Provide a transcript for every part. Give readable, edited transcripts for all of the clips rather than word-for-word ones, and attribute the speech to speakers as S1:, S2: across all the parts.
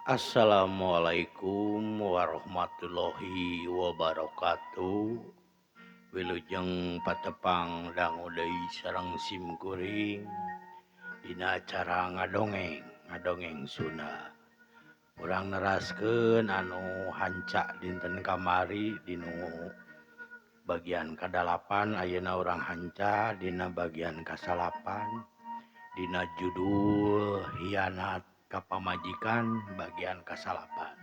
S1: Assalamualaikum warahmatullahi wabarakatuh. Wilujeng patepang dangu deui sareng simkuring dina acara ngadongeng Sunda. Urang neraskeun anu hanca dinten kamari dinu bagian kadalapan ayeuna urang hanca dina bagian kasalapan dina judul hianat kapamajikan bagian kasalapan.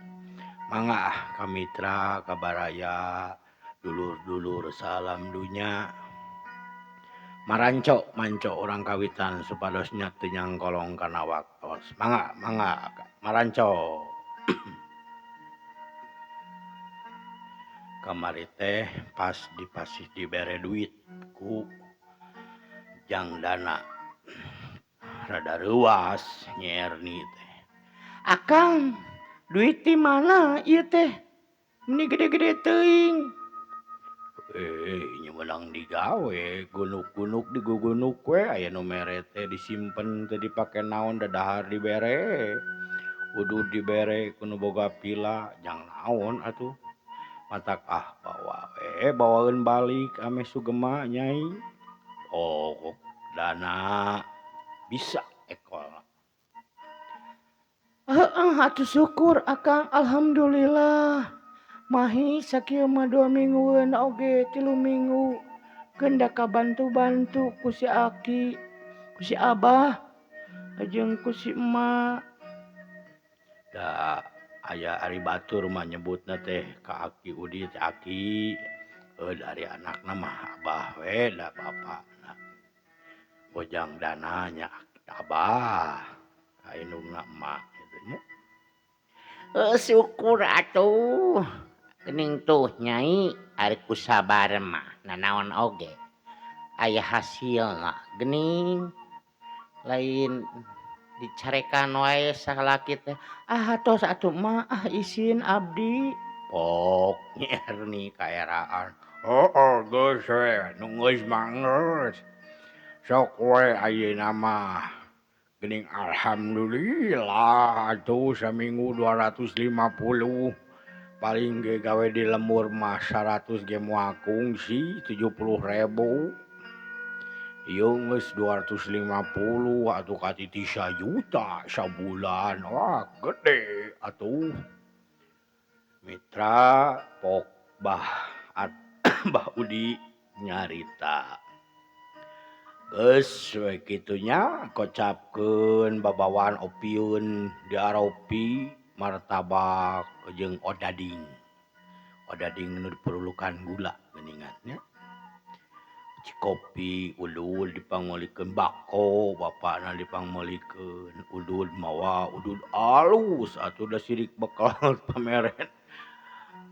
S1: Mangga kamitra kabaraya dulur-dulur salam dunya manco orang kawitan supadosnya teu nyangkolong kana waktos. Mangga maranco. Kamari teh pas dibere duit ku jang dana rada reuas nyerni teh. Akang, duit di mana ieu teh? Ini gede-gede teuing. Nya menang digawe, gunuk-gunuk digugunuk we aya nu mere teh disimpen teu dipake naon dadahar dibere. Udud dibere ku nu boga pila jang naon atuh. Matak bawaeun balik ame sugema nyai. Oh, dana bisa ekol. Atuh syukur Akang, alhamdulillah. Mahi sakieu mah 2 minggueun oge 3 minggu. Keun da kabantu-bantu ku si Aki, ku si Abah, jeung ku si emak. Da aya ari batur mah nyebutna teh ka Aki Udit Aki. Dari anakna mah Abah we da bapana. Bojang dana nya Abah. Kaindungna emak kitu nya. Syukur atuh. Geuning tuh Nyai ari kusabar mah nanaon oge aya hasilna geuning lain dicarekan wae sakalaki teh tos atuh mah isin abdi pok nyerni kaeraan geus we nu geus mah geus sok we ayeuna mah geuning alhamdulillah atuh saminggu 250 paling ge gawe di lemur mah 100 ge moal kungsi 70.000. Ieu geus 250 atuh ka titi 1 juta sabulan. Wah gede atuh. Mitra pok Bah Udi nyarita. Geus we kitu nya kocapkeun babawaan opieun diaropi martabak jeung odading. Odading nu diperlukan gula geuningan nya. Cikopi udud dipangmeulikeun bako bapana dipangmeulikeun udud mawa udud alus atuh da sirik bekal pameren.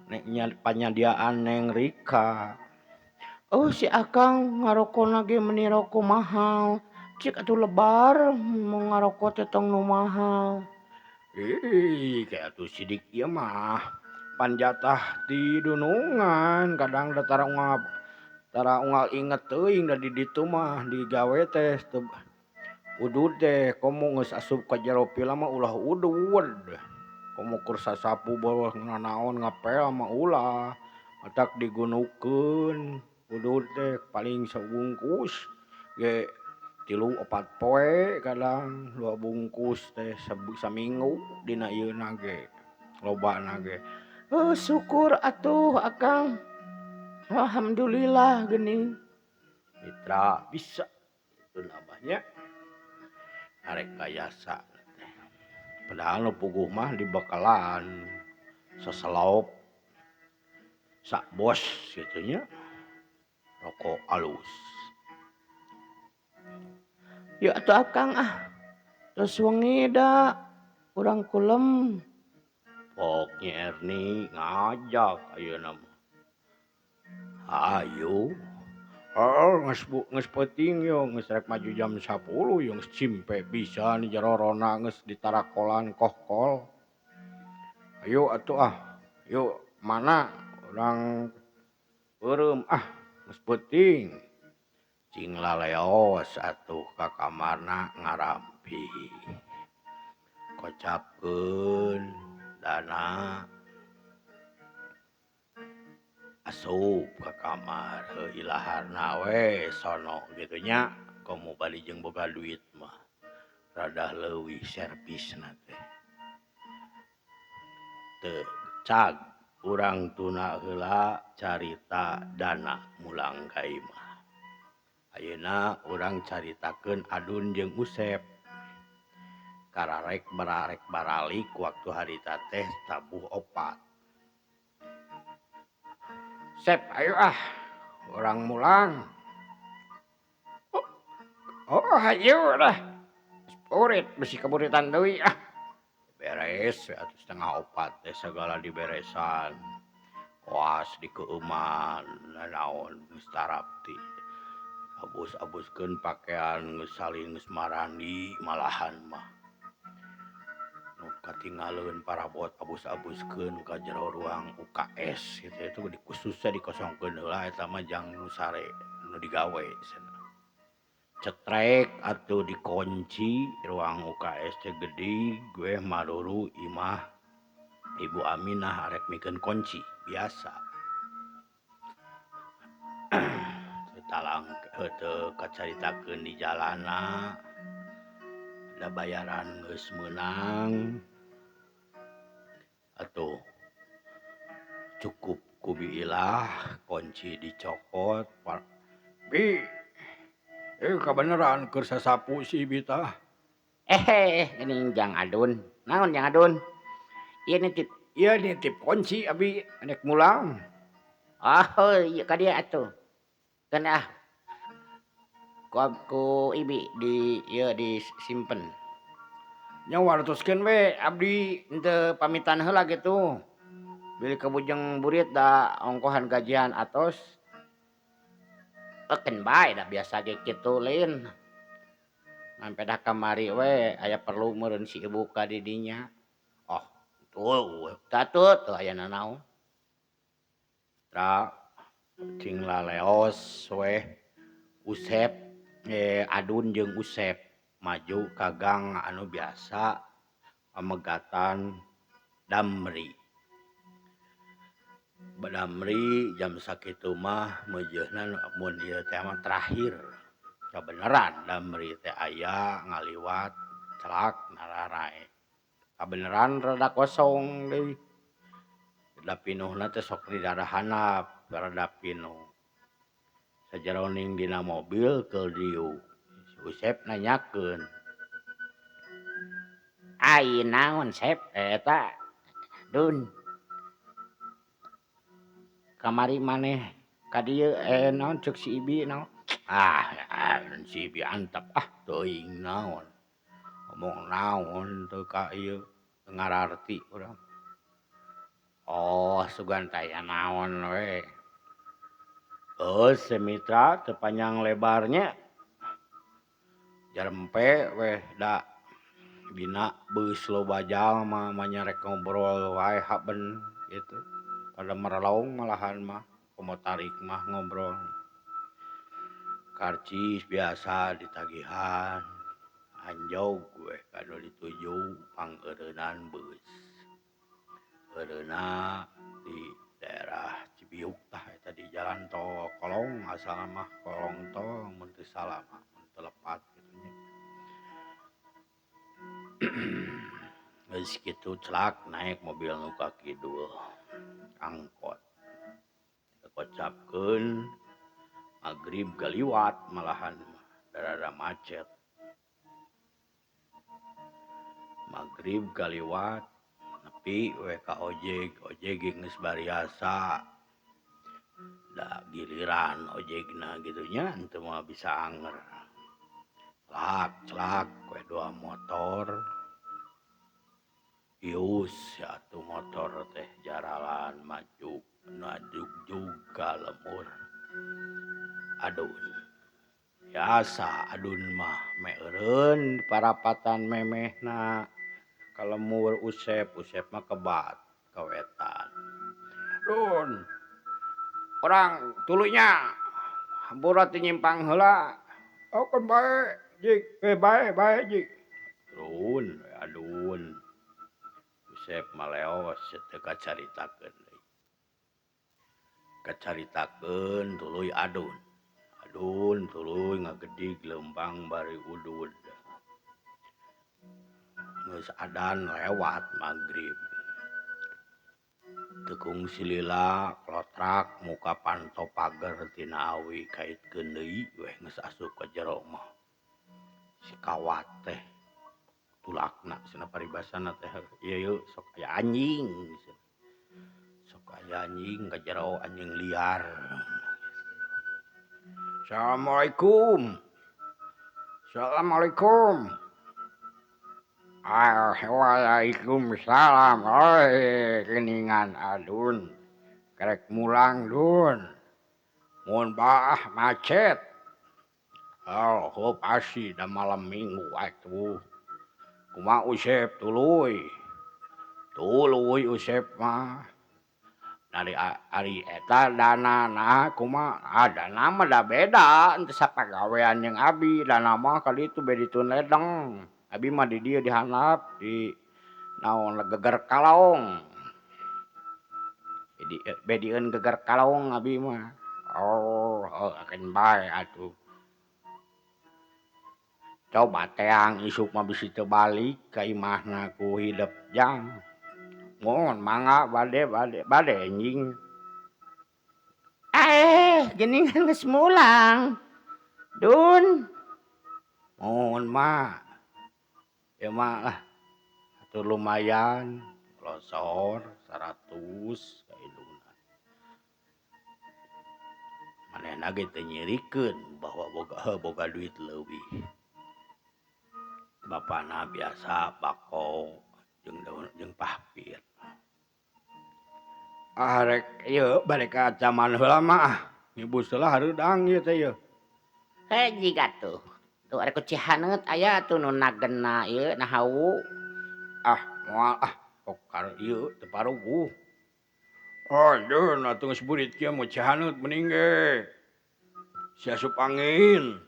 S1: Nek nya panyadiaan Neng Rika. Si Akang ngarokona ge meuni roko mahal. Cik atuh lebar mau ngaroko teh tong nu mahal. Kayak atuh sidik ieu mah panjatah ti dunungan kadang da tara unggal inget teuing da di ditu mah digawe teh udud teh komo geus asup ka jero pila mah ulah udud. Komo keur sasapu beuh nanaon ngapel mah ulah. Matak digunukeun udud teh paling sabungkus ge 3-4 poe kadang 2 bungkus teh saminggu dina ieuna ge lobana ge. Syukur atuh Akang. Alhamdulillah geuning. Mitra bisa itu namanya. Arek kayasa teh. Padahal nu puguh mah dibekalan saselop sak bos kitu nya. Rokok alus. Ya atuh Akang tos wengi da urang kulem. Pok Erni ngajak ayeuna mah. Hayu. Geus peuting yo geus rek maju jam 10 yo geus cimpe pisan jero rona geus ditarakolan kohkol. Ayo atuh Yuk mana urang eureum geus peuting. Cing laleos atuh ka kamarna ngarampi. kocapkeun dana asup ka kamar heuh ilaharna we sono kitu nya komo bari jeung boga duit mah rada leuwih servisna teh teu cag urang tuna heula carita dana mulang ka imah ayeuna urang caritakeun Adun jeung Usep kararek baralik waktu harita teh tabuh opat. Sep ayo orang mulang. Oh hayu dah. Purit besi keburitan deui beres atuh setengah opat teh segala diberesan. Koas dikeuman naon geus tarapti. Abus-abuskeun pakean geus salin geus marandi malahan mah. Nu katinggalieun parabot abus-abuskeun ka jero ruang UKS gitu itu khususnya dikosongkeun heula eta mah jang nu sare nu digawe cenah. Cetrek atuh dikunci ruang UKS teh gede gue maruru imah Ibu Aminah arek mikeun kunci biasa. Talang teu kacaritakeun di jalana da bayaran geus meunang atuh cukup ku biilah kunci dicokot bi kabeneran keur sasapu si Ibi tah
S2: Ini Jang Adun. Naon Jang Adun? Ieu
S1: nitip kunci abi anek mulang.
S2: Oh, iya ka dieu atuh. Keun ku Ibi di ieu disimpen.
S1: Nya wartoskeun we abdi henteu pamitan heula gitu.
S2: Beli ka bujang burit da ongkohan gajian atos. Keun bae da biasa ge kitu lin. Sampai dah kamari we aya perlu meureun si ibu ka di dinya.
S1: Oh, tuh
S2: Tatut tuh aya nanaon.
S1: Tra cing laleos we Usep Adun jeung Usep maju ka gang anu biasa pamegatan Damri. Damri jam sakitu mah meujeuhna mun ieu teh mah terakhir. Kabeneran Damri teh aya ngaliwat celak nararae. Kabeneran rada kosong deui. Da pinuhna teh sok rada handap rada pinuh. Sajeroning dina mobil keur diuk. Si Usep nanyakeun.
S2: Ai naon Sep eta Dun. Kamari maneh ka dieu naon ceuk si Ibi naon?
S1: Si Ibi antep teuing naon. Ngomong naon teu ka ieu ngararti urang.
S2: Oh, sugan taya naon we.
S1: Semitra teu panjang lebarnya. Jarempe weh da dina beus loba jalma manyarek ngobrol wae haben gitu. Pada merelong malahan mah komo tarik mah ngobrol. Karcis biasa ditagihan. Anjog gue kanu dituju pangeureunan beus. Eureuna di daerah Cibiuk tah eta di jalan tol Kolong asal mah Kolong tol mun teu salah mah mun teu lepat kitu nya. Geus kitu celak naik mobil nu ka kidul angkot. Kocapkeun magrib galiwat malahan rada macet. Magrib galiwat nepi we ka ojeg geus bariasa. Da giliran ojegna gitu nya henteu mah bisa anger. Celak we dua motor. Ius atuh motor teh jaralan maju juga lemur. Adun. Biasa Adun mah meureun parapatan memehna. Kalemur Usep mah kebat kawetan. Dun. Orang tulunya hampura teu nyimpang heula. Oh kan bae jik, bae jik. adun Usep maleos teu kacaritakeun deui. Kacaritakeun tuluy adun. Adun tuluy ngagedig leumbang bari udud. Geus adan lewat magrib. Teu kungsi lila klotrak muka panto pager tina awi kaitkeun deui weh geus asup ka jero mah. Si kawat teh tulakna cenah paribasana teh ieu sok aya anjing. Sok aya anjing ka jero anjing liar. Assalamualaikum. Assalamualaikum. Waalaikumsalam. Geuningan adun. Karek mulang dun. Mun baah macet. Oh pasti da malam minggu atuh. Kumaha Usep tuluy. Tuluy Usep mah. Dari ari eta danana kumaha dana mah da beda teu sapagawean jeung abi dana mah kali itu beditun ledeng abi mah di dieu dihandap di naon geger kalong bedieun geger kalong abi mah oh akeun bae atuh coba teang isuk mah bisi teu balik ka imahna ku hidep jang mohon mangga bade anjing. Geuningan geus mulang. Dun. Mohon mak. Ya mak atuh lumayan losor 100 ka indungna. Manehna ge teu nyirikeun bahwa boga duit leuwih. Bapana biasa bako jeung pahpir. Rek ieu bade ka zaman heula mah ngibus heula hareudang ieu teh ieu.
S2: Hiji atuh. Tuh are ku Cihaneut aya tuh nu nagenna ieu na hawu.
S1: Moal sok kareu ieu teu paruguh. Dun atuh geus burit kieu mah Cihaneut mending ge. Si asup angin.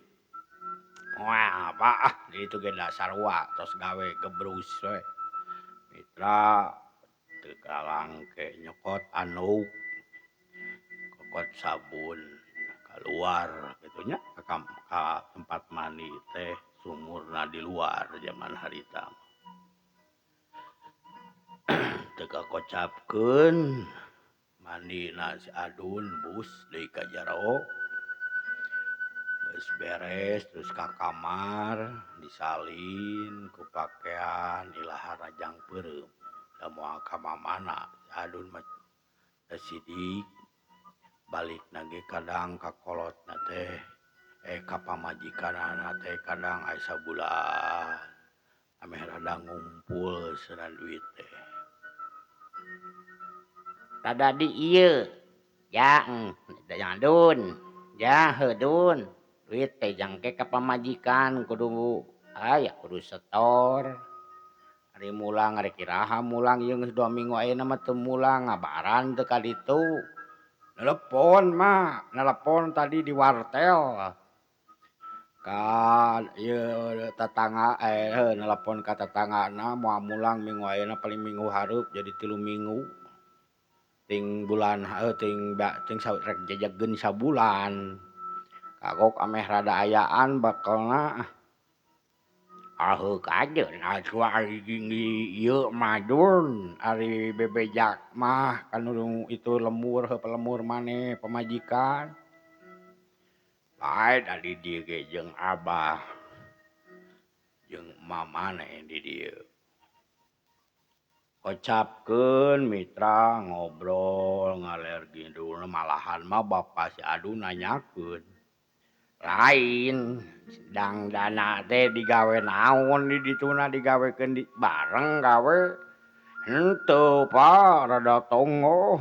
S1: Moal apa di ditu ge da sarua tos gawe gebrus we. Mitra teu galangke nyokot anduk. Kokot sabun kaluar kitu nya ka tempat mandi teh sumurna di luar zaman harita. Teu kakocapkeun mandina si adun bus deui ka jero. Geus beres terus ka kamar disalin ku pakean ilahar rajang peureum. Da moal ka mamana adun mah da sidik balikna ge kadang ka kolotna teh ka pamajikanana teh kadang aya sabulan ameh rada ngumpul seuneu duit teh.
S2: Tadadi ieu jang Dun. Ja heuh Dun. Duit teh jangke ka pamajikan kudu kudu setor. Ari mulang ari kiraha mulang ieu geus 2 minggu ayeuna mah teu mulang ngabaran teu ka ditu. Nelepon tadi di wartel. Ka ieu tetangga nelepon ka tetanggana moal mulang minggu ayeuna paling minggu hareup jadi 3 minggu. Ting bulan ting rek jajageun sabulan. Kagok ameh rada ayaan bakelna heuk ajeun atuh ari ieu mah Dun ari bebejak mah kanu itu lemur heup lemur maneh pamajikan. Bae da di dieu ge jeung abah jeung emak maneh di dieu. Kocapkeun mitra ngobrol ngalergi dulu malahan mah bapa si adun nanyakeun. Lain dang dana teh digawe naon di dituna digawekeun bareng gawe. Henteu pa rada tonggo.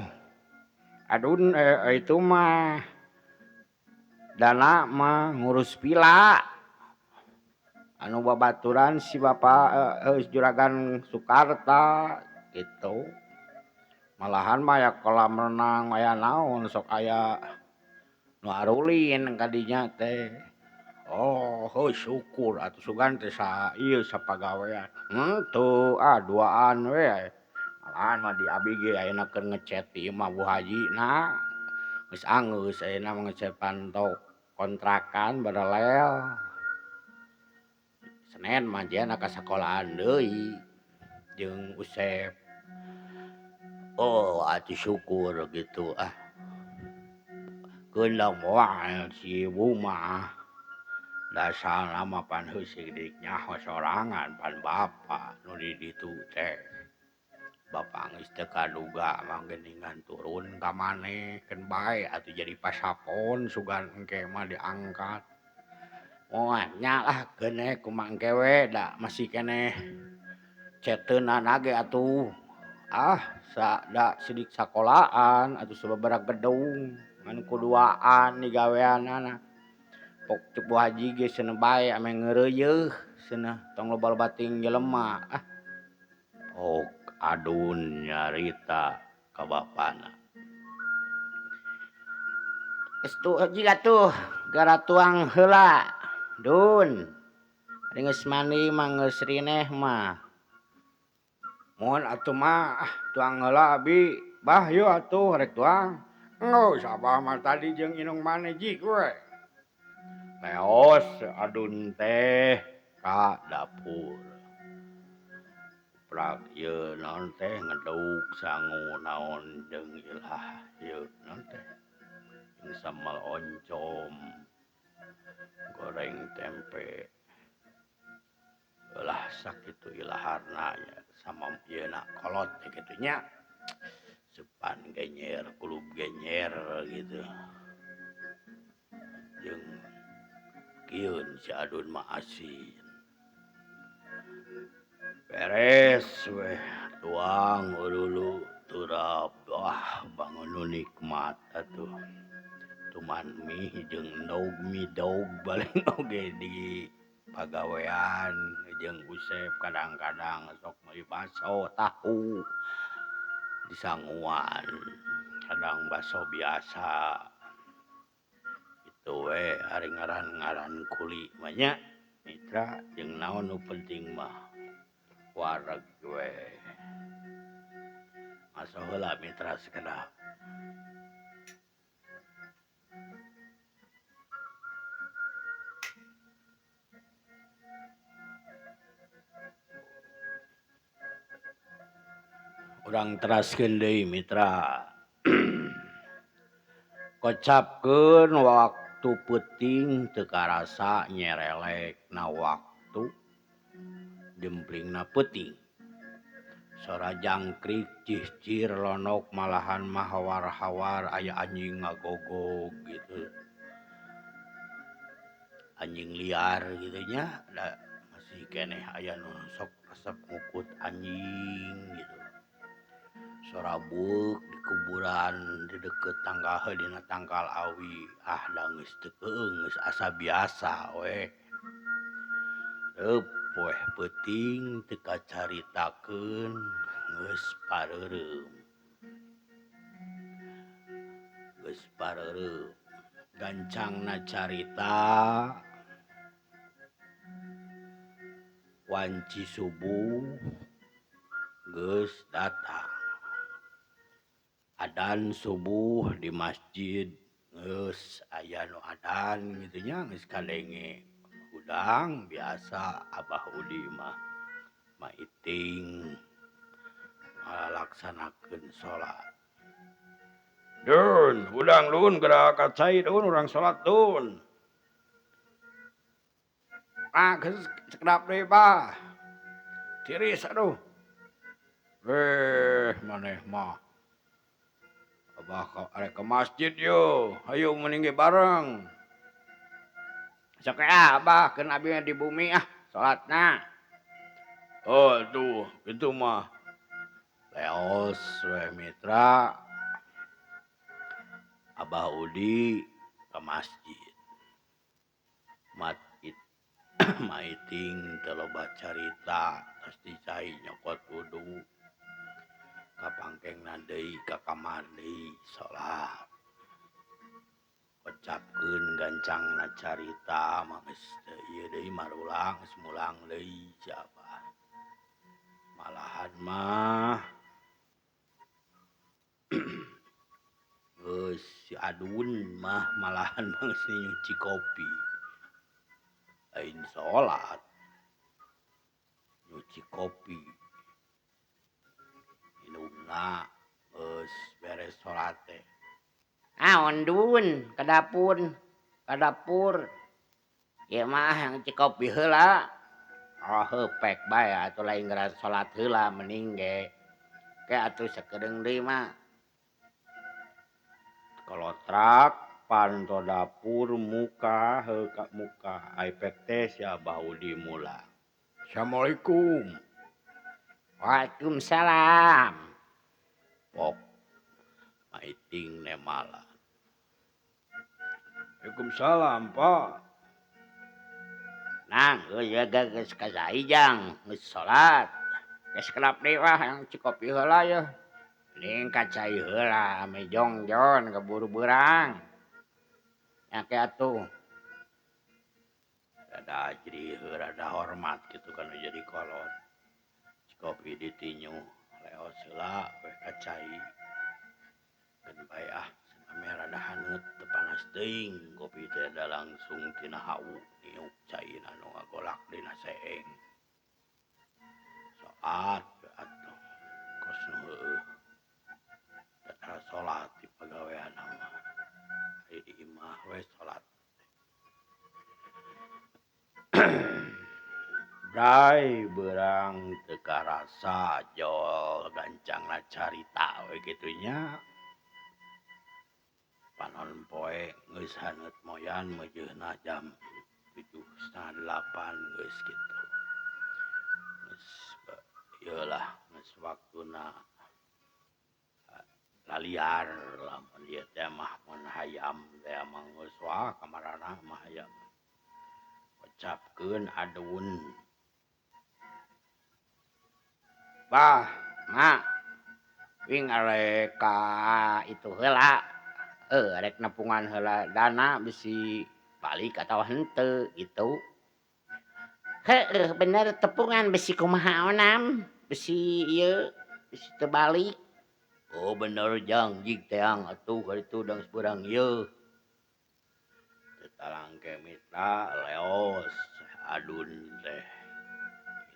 S2: Adun itu mah dana mah ngurus pila. Anu babaturan si bapa Juragan Sukarta gitu. Malahan mah aya kolam renang aya naon sok aya nu arulin kadinya teh. Oh, heuh syukur atuh sugan teh ieu sapagawean. Henteu duaan we. Malahan mah di abi ge ayeuna keur ngecet di imah Bu Haji na. Geus angeus ayeuna mah ngecet pantok kontrakan barelel. Senen mah jana ka sakolahan deui jeung Usep. Oh, atuh syukur gitu Geundang moal si ibu mah. Dasarna mah pan heuh sidik nyaho sorangan pan bapa nu di ditu teh. Bapa geus teu kaduga mah geuningan turun ka maneh keun bae atuh jadi pasapon sugan engke mah diangkat. Moal nya lah keuneh kumaha engke we da masih keneh ceteunana ge atuh. Da sidik sakolahan atuh sababaraha gedung ngan kuduaan digaweanana. Pok ceuk Bu Haji ge cenah bae ame ngeureuyeuh cenah tong loba-loba ting jelema. Pok adun nyarita ka bapana. Geus jiga tuh gara tuang heula. Dun. Ari geus mandi mah geus rineh mah. Mun atuh mah tuang heula abi. Bah yeuh atuh rek tuang. Geus abah mah tadi jeung inung maneh jik we. Leos adun teh ka dapur. Prak ieu naon teh ngeduk sangu naon jeung ilah ieu naon teh. Jeung sambal oncom. Goreng tempe. Ulah sakitu ilaharna nya sama ieuna kolot teh kitu nya. Sepan genyer, kulub genyer gitu. Jeung kieun si adun mah asin. Beres weh tuang dulu turap. Wah, bangun nu nikmat atuh. Tuman mie jeung endog mie dog balik oge di pagawean jeung Usep kadang-kadang sok meuli baso tahu di sanguan. Kadang baso biasa. Itu we ari ngaran-ngaran kuli mah nya. Mitra jeung naon nu penting mah wareg we. Maso heula mitra sakedap. Urang teraskeun deui mitra. Kocapkeun waktu peuting teu karasa nyerelekna waktu. Jemplingna peuting. Sora jangkrik cihcir lonok malahan mah hawar-hawar aya anjing ngagogog gitu. Anjing liar gitu nya. Da masih keneh aya nu sok resep ngukut anjing gitu. Sora beuk di kuburan di deukeut tanggal dina tangkal awi. Da geus teu geus asa biasa we. Reup weh peuting teu kacaritakeun geus pareureum. Geus pareureum. Gancangna carita wanci subuh geus datang. Adzan subuh di masjid geus aya nu adzan kitu nya geus kadenge. Udang biasa Abah Udi mah maiting ngalaksanakeun salat. Dun, udang dun geura kacai dun urang salat dun. Geus sakedap deui bah. Tiris aduh. Maneh mah. Abah arek ke masjid yo. Hayu mending ge bareng. Sok abah keun abi di bumi salatna. Oh tuh itu mah. Leos we mitra. Abah Udi ke masjid. Maiting teu loba carita tos dicai nyokot wudu. Kapangkengna deui ka kamar deui salat.
S1: Kocapkeun gancangna carita mah geus teu ieu deui marulang geus mulang deui siapa. Malahan mah geus si Adun mah malahan mah geus nyuci kopi. Lain salat, nyuci kopi. Minumna geus beres salat teh.
S2: Naon Dun ka dapur. Ka dapur. Ieu mah nyuci kopi heula. Oh heupek bae atuh lain geura salat heula mending ge. Ke atuh sakedeung deui mah.
S1: Kolotrak panto dapur muka heuh ka muka. Aipek teh sia Baudi mulang. Assalamualaikum.
S2: Waalaikumsalam.
S1: Pok maiting nemala. Waalaikumsalam, Pak.
S2: Nang geus geus kasaijang geus salat. Geus kelap deui wah yang nyuci kopi heula yeuh. Mending kacai heula ame jongjon keburu beurang. Nya atuh.
S1: Rada jadi rada hormat gitu kan jadi kolot. Kopi ditinyu leos heula we kacai. Keun bae ame rada haneut teu panas teuing kopi teh da langsung tina hawu niuk caina nu ngagolak dina seeng. Saat atuh kos nu heueuh. Da salat di pagawean mah. Di imah we salat. Bray beurang teu karasa jol gancangna carita we kitu nya. Panon poe geus haneut moyan meujeunna jam 7.30 geus kitu. Geus ieu lah geus waktuna laliar lamun ieu teh mah mun hayam teh mah geus wah kamarana mah hayam. Kocapkeun Adun.
S2: Bah, mak. Wing arek ka itu heula. Arek nepungan heula dana bisi balik atawa henteu gitu. Heueuh bener tepungan bisi kumaha onam. Bisi ieu bisi teu balik.
S1: Oh bener jang jig teang atuh kaditu dang seberang ieu. Tetalangke mitra leos Adun teh.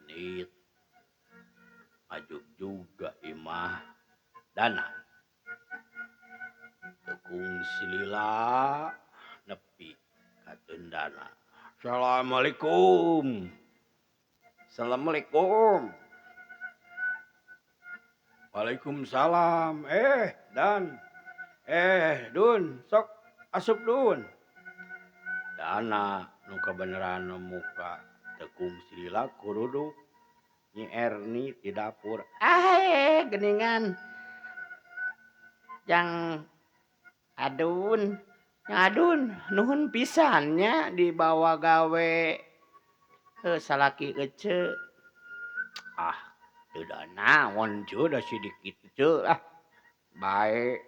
S1: Ini maju juga imah dana. Tekung silila nepi ka dana. Assalamualaikum.
S2: Assalamualaikum.
S1: Waalaikumsalam. Dan. Dun, sok asup Dun. Dana nu kabeneran muka tekung silila kurudu Nyi Erni di dapur.
S2: Geningan. Yang Adun. Yang Adun nuhun pisannya dibawa gawe salaki ece.
S1: Teu da naon cu da sidikit cu lah.
S2: Baik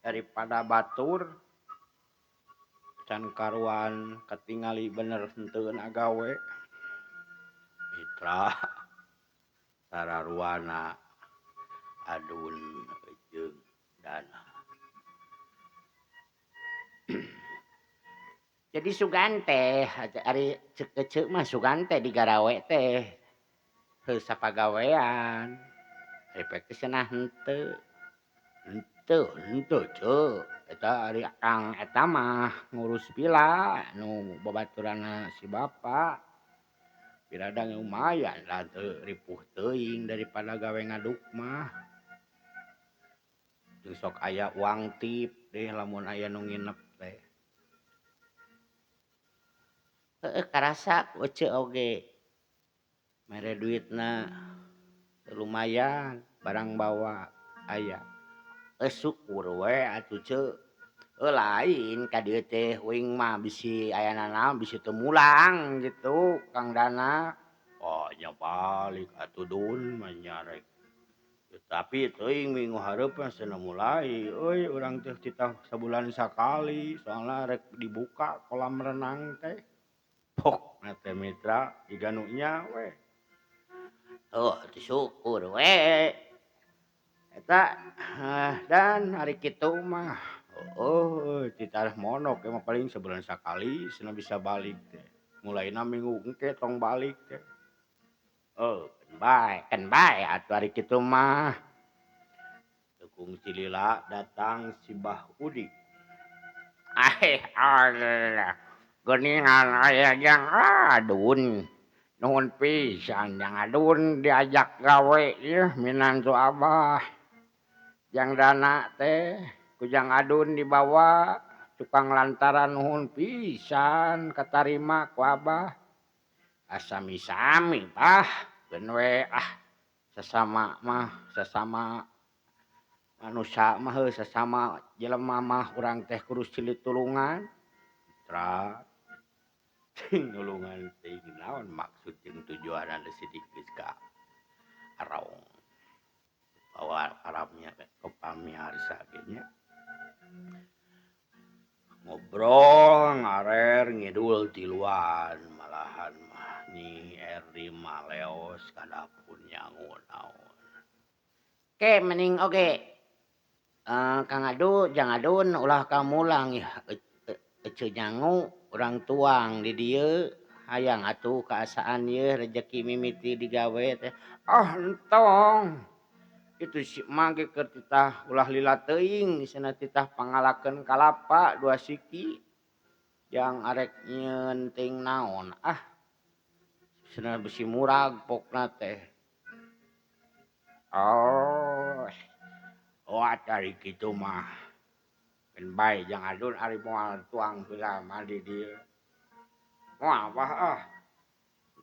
S2: daripada batur
S1: Can karuan katingali bener henteu gawe. Mitra sararuana Adun jeung Dana.
S2: jadi sugan teh ari ceuk ceuk mah sugan teh digarawe teh heuh sapagawean efek teh cenah henteu
S1: Ceu.
S2: eta ari Kang eta mah ngurus pila nu babaturanna si bapa piradang lumayan lah teu ripuh teuing daripada gawe ngaduk mah jeung sok aya uang tip deh lamun aya nu nginep teh. Karasa ku ece oge. Mere duitna lumayan barang bawa aya. Syukur we atuh ceuk. Lain ka dieu teh wing mah bisi ayana naon bisi teu mulang gitu Kang Dana.
S1: Nya balik atuh Dun mah nya rek
S2: Tapi teuing minggu hareup cenah mulai euy urang teh kita sabulan sakali soalna rek dibuka kolam renang teh. Pok na teh mitra jiga nu nya we.
S1: Oh, atuh syukur we.
S2: Eta dan hari kitu mah oh kita monok emang paling sebulan sakali cenah bisa balik teh. Mulaina minggu engke tong balik teh. Oh, kan bae atuh hari kitu mah. Tekung si Lila datang si Bah Udi. Allah. Geuningan aya yang adun. Nuhun pisan yang adun diajak gawe ieu minantu Abah. Yang dana teh ku Jang Adun dibawa tukang lantaran nuhun pisan katarima ku Abah. Asami-sami Bah, geun we sesama sesama manusia mah sesama jelema mah urang teh kudu silih tulungan. Mitra ting nulungan ting naon maksud jeung tujuanna sidik geus ka araong. Bawa arabnya ke pamiarsa ge nya. Ngobrol ngarer ngidul tiluan malahan mah Nyi Erdi maleos ka dapur nyangu naon. Ke mending oge Kang Adu Jang Adun ulah kamulang ya ece nyangu urang tuang di dieu hayang atuh kaasaan ieu rejeki mimiti digawe teh. Entong. Itu si mage keur titah ulah lila teuing cenah titah pangalakeun kalapa 2 siki yang arek nyieun ting naon cenah besi murag pokna teh. Oh ari kitu mah keun bae Jang Adun ari moal tuang heula mah di dieu. Moal Bah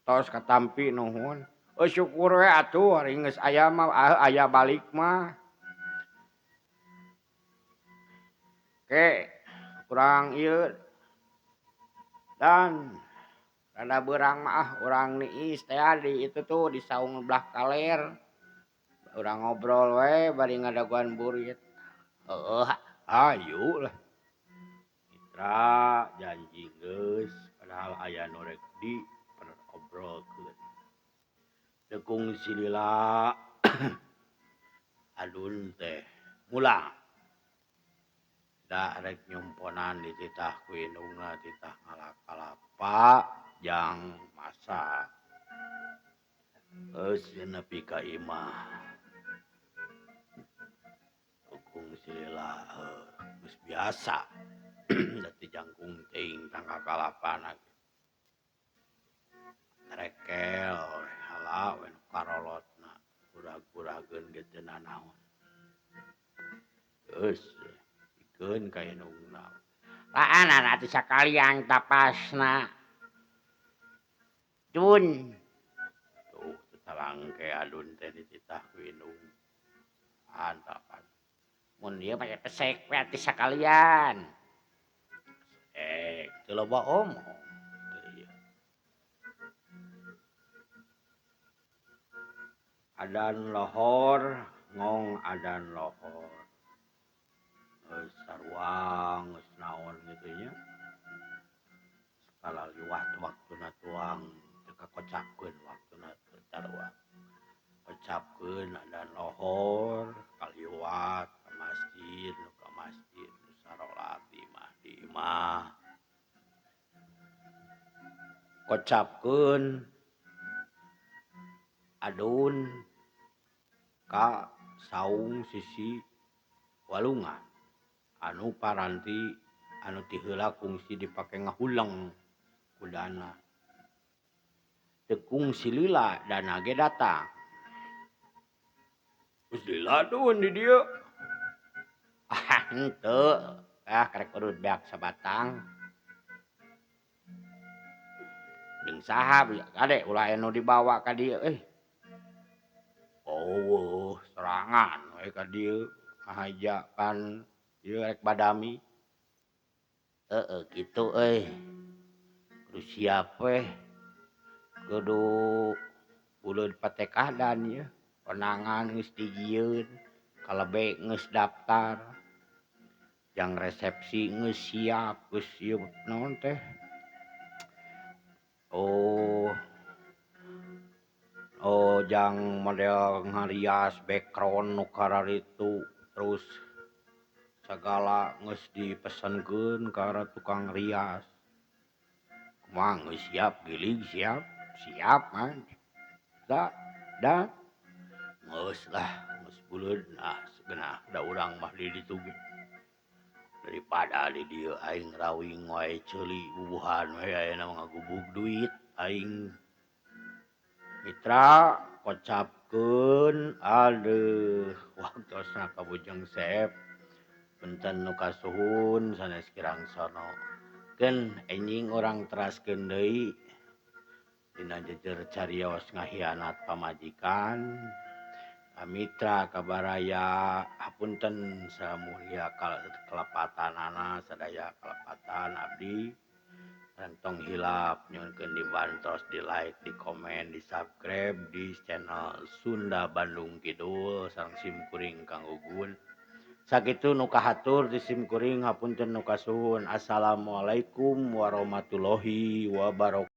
S2: tos katampi nuhun. Syukur we atuh ari geus aya mah aya balik mah. Ke urang ieu dan rada beurang mah urang niis teh di itu tuh di saung belah kaler. Urang ngobrol we bari ngadaguan burit.
S1: Heueuh,
S2: Hayu lah. Mitra janji geus padahal aya nu rek diobrolkeun. Tekung si Lila Adun teh mulang. Da rek nyumponan di titah ku indungna titah kalapa jang masak. Geus nepi ka imah. Tekung si Lila geus biasa. Da ti jangkung teuing tangka kalapana. Rekel hala we karolotna urag-urageun ge teu nanaon. Geus pikeun ka indungna. Raanan atuh sakalian tapasna. Cun. Tuh tetalangke Adun teh dititah ku indung. Antapan. Mun ieu mah pesek we atuh sakalian. Teu loba omong. Adan lohor ngong adan lohor. Geus saruang geus naon kitu nya. Skala liwat waktuna tuang teu kakocapkeun waktuna teu saruang. Kocapkeun adan lohor kaliwat ka masjid nu ka masjid nu sarolat di imah. Kocapkeun Adun ka saung sisi walungan anu paranti anu ti heula kungsi dipake ngahuleng ku dana. Tekung si Lila dana ge datang. Geus Lila Adun di dieu. Henteu karek urut beak sabatang. Jeung saha kade ulah anu dibawa ka dieu eueuh sorangan we ka dieu ngahajakan ieu rek badami.
S1: heueuh kitu euy.
S2: Kudu siap we. Kudu buleud patekadan ieu. konangan geus dijieun, kalebe geus daftar, jang resepsi geus siap, geus ieu naon teh, oh jang model ngarias background nu kararitu, terus sagala geus dipesenkeun ka tukang rias. Kumaha geus siap gilig siap, siap man. Da geus lah geus buleud segenah da urang mah di ditu ge. Daripada di dieu aing rawing wae ceuli bubuhan we ayeuna mah ngagubug duit aing mitra kocapkeun aduh waktosna ka Bujang Sep punten nu kasuhun sanes kirang sono. Keun enjing urang teraskeun deui dina jejer carios ngahianat pamajikan. Mitra kabaraya hapunten samulia kelepatanana sadaya kelepatan abdi rantong hilap nyuhunkeun dibantos di like di komen di subscribe di channel Sunda Bandung Kidul sareng simkuring Kang Ugun sakitu nu kahatur di simkuring hapunten nu kasuhun. Assalamualaikum warahmatullahi wabarakatuh.